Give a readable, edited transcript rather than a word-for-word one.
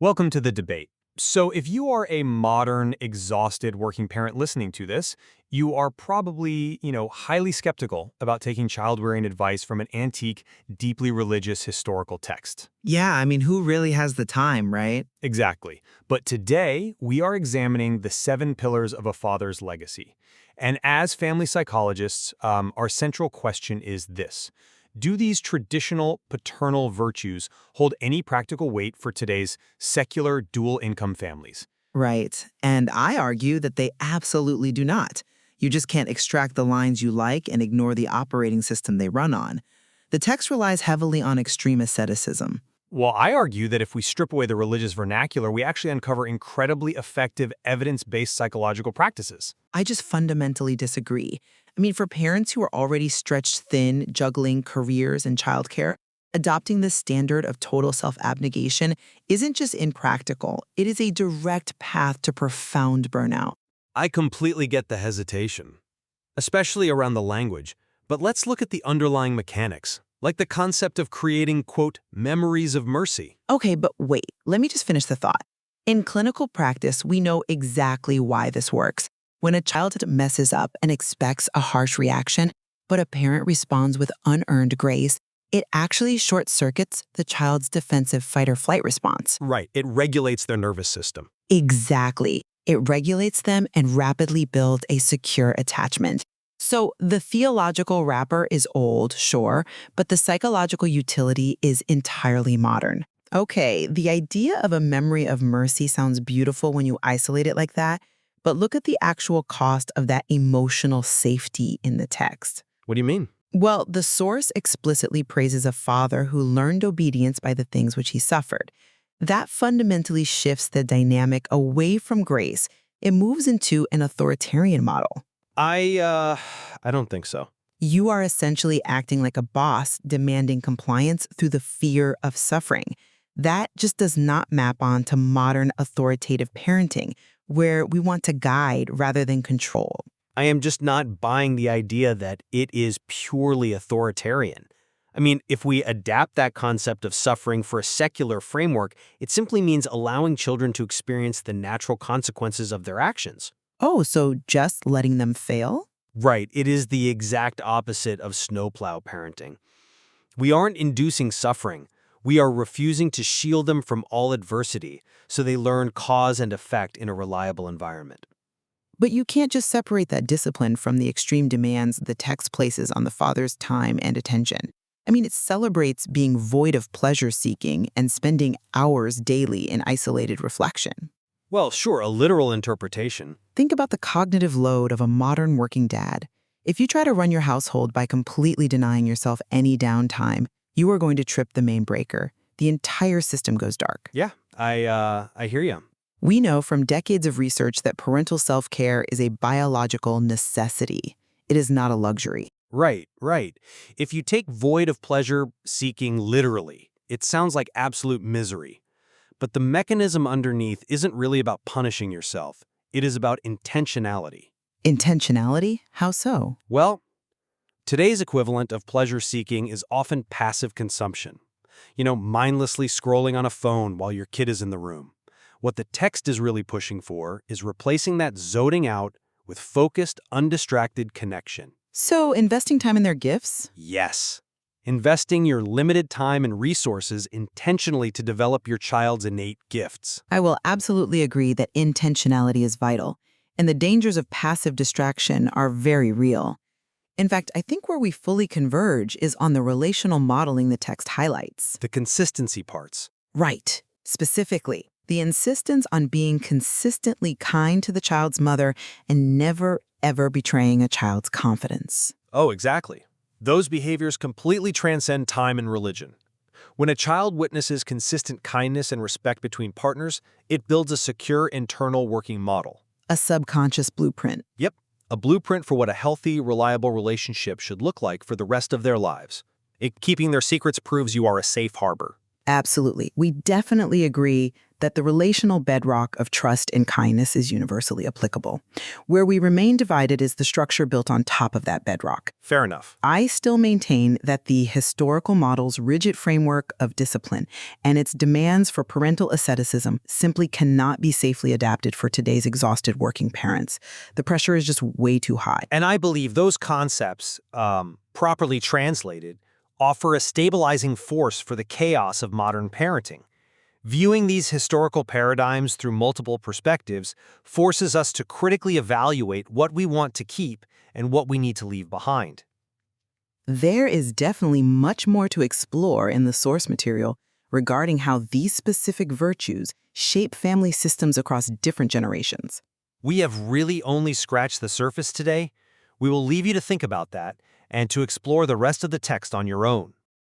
Welcome to the debate. So if you are a modern, exhausted working parent listening to this, you are probably, highly skeptical about taking child-rearing advice from an antique, deeply religious historical text. Yeah, I mean, who really has the time, right? Exactly. But today, we are examining the 7 pillars of a father's legacy. And as family psychologists, our central question is this. Do these traditional paternal virtues hold any practical weight for today's secular dual-income families? Right. And I argue that they absolutely do not. You just can't extract the lines you like and ignore the operating system they run on. The text relies heavily on extreme asceticism. Well, I argue that if we strip away the religious vernacular, we actually uncover incredibly effective evidence-based psychological practices. I just fundamentally disagree. I mean, for parents who are already stretched thin, juggling careers and childcare, adopting this standard of total self-abnegation isn't just impractical, it is a direct path to profound burnout. I completely get the hesitation, especially around the language, but let's look at the underlying mechanics, like the concept of creating, quote, memories of mercy. Okay, but wait, let me just finish the thought. In clinical practice, we know exactly why this works. When a child messes up and expects a harsh reaction, but a parent responds with unearned grace, it actually short-circuits the child's defensive fight-or-flight response. Right, it regulates their nervous system. Exactly. It regulates them and rapidly builds a secure attachment. So the theological wrapper is old, sure, but the psychological utility is entirely modern. Okay, the idea of a memory of mercy sounds beautiful when you isolate it like that, but look at the actual cost of that emotional safety in the text. What do you mean? Well, the source explicitly praises a father who learned obedience by the things which he suffered. That fundamentally shifts the dynamic away from grace. It moves into an authoritarian model. I don't think so. You are essentially acting like a boss demanding compliance through the fear of suffering. That just does not map onto modern authoritative parenting, where we want to guide rather than control. I am just not buying the idea that it is purely authoritarian. I mean, if we adapt that concept of suffering for a secular framework, it simply means allowing children to experience the natural consequences of their actions. Oh, so just letting them fail? Right, it is the exact opposite of snowplow parenting. We aren't inducing suffering. We are refusing to shield them from all adversity, so they learn cause and effect in a reliable environment. But you can't just separate that discipline from the extreme demands the text places on the father's time and attention. I mean, it celebrates being void of pleasure-seeking and spending hours daily in isolated reflection. Well, sure, a literal interpretation. Think about the cognitive load of a modern working dad. If you try to run your household by completely denying yourself any downtime, you are going to trip the main breaker. The entire system goes dark. Yeah, I hear you. We know from decades of research that parental self-care is a biological necessity. It is not a luxury. Right, right. If you take void of pleasure seeking literally, it sounds like absolute misery. But the mechanism underneath isn't really about punishing yourself. It is about intentionality. Intentionality? How so? Well, today's equivalent of pleasure seeking is often passive consumption. Mindlessly scrolling on a phone while your kid is in the room. What the text is really pushing for is replacing that zoning out with focused, undistracted connection. So, investing time in their gifts? Yes. Investing your limited time and resources intentionally to develop your child's innate gifts. I will absolutely agree that intentionality is vital, and the dangers of passive distraction are very real. In fact, I think where we fully converge is on the relational modeling the text highlights. The consistency parts. Right. Specifically, the insistence on being consistently kind to the child's mother and never, ever betraying a child's confidence. Oh, exactly. Those behaviors completely transcend time and religion. When a child witnesses consistent kindness and respect between partners, it builds a secure internal working model. A subconscious blueprint. Yep, a blueprint for what a healthy, reliable relationship should look like for the rest of their lives. Keeping their secrets proves you are a safe harbor. Absolutely. We definitely agree that the relational bedrock of trust and kindness is universally applicable. Where we remain divided is the structure built on top of that bedrock. Fair enough. I still maintain that the historical model's rigid framework of discipline and its demands for parental asceticism simply cannot be safely adapted for today's exhausted working parents. The pressure is just way too high. And I believe those concepts, properly translated, offer a stabilizing force for the chaos of modern parenting. Viewing these historical paradigms through multiple perspectives forces us to critically evaluate what we want to keep and what we need to leave behind. There is definitely much more to explore in the source material regarding how these specific virtues shape family systems across different generations. We have really only scratched the surface today. We will leave you to think about that and to explore the rest of the text on your own.